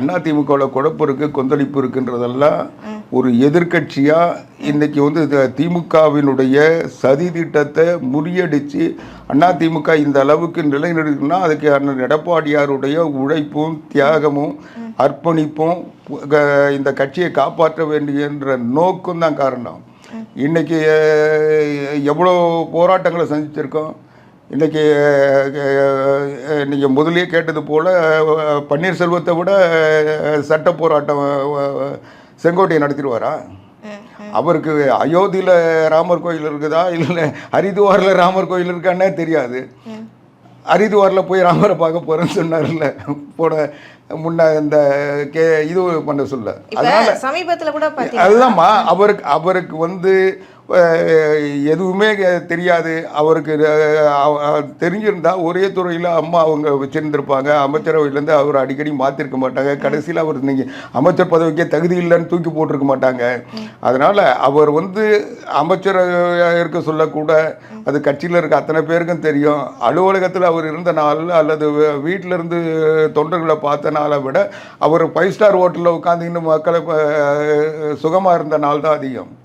அதிமுகவில் குழப்பம் இருக்குது, கொந்தளிப்பு இருக்குன்றதெல்லாம் ஒரு எதிர்கட்சியாக இன்னைக்கு வந்து திமுகவினுடைய சதி திட்டத்தை முறியடித்து அதிமுக இந்த அளவுக்கு நிலைநிறுத்தினா அதுக்கு அண்ணன் எடப்பாடியாருடைய உழைப்பும் தியாகமும் அர்ப்பணிப்பும் இந்த கட்சியை காப்பாற்ற வேண்டியன்ற நோக்கம் தான் காரணம். இன்னைக்கு எவ்வளோ போராட்டங்களை சந்திச்சிருக்கோம். இன்றைக்கி நீங்கள் முதலே கேட்டது போல் பன்னீர்செல்வத்தை விட சட்ட போராட்டம் செங்கோட்டையை நடத்திடுவாரா? அவருக்கு அயோத்தியில் ராமர் கோயில் இருக்குதா இல்லை ஹரித்வாரில் ராமர் கோயில் இருக்கான்னே தெரியாது. ஹரித்வாரில் போய் ராமரை பார்க்க போகிறேன்னு சொன்னார்ல முன்ன இந்த இது பண்ண சொல்ல. அதனால சமீபத்தில் கூட அதுதான்மா அவருக்கு வந்து எதுவுமே தெரியாது. அவருக்கு தெரிஞ்சிருந்தால் ஒரே துறையில் அம்மா அவங்க வச்சுருந்துருப்பாங்க. அமைச்சரவையிலேருந்து அவர் அடிக்கடி மாற்றிருக்க மாட்டாங்க. கடைசியில் அவர் நீங்கள் அமைச்சர் பதவிக்கே தகுதி இல்லைன்னு தூக்கி போட்டிருக்க மாட்டாங்க. அதனால் அவர் வந்து அமைச்சராக இருக்க சொல்லக்கூட அது கட்சியில் இருக்க அத்தனை பேருக்கும் தெரியும். அலுவலகத்தில் அவர் இருந்த நாள் அல்லது வீட்டிலேருந்து தொண்டர்களை பார்த்த நாளை விட அவர் 5 ஸ்டார் ஹோட்டலில் உட்காந்துன்னு மக்களை சுகமாக இருந்த நாள் தான் அதிகம்.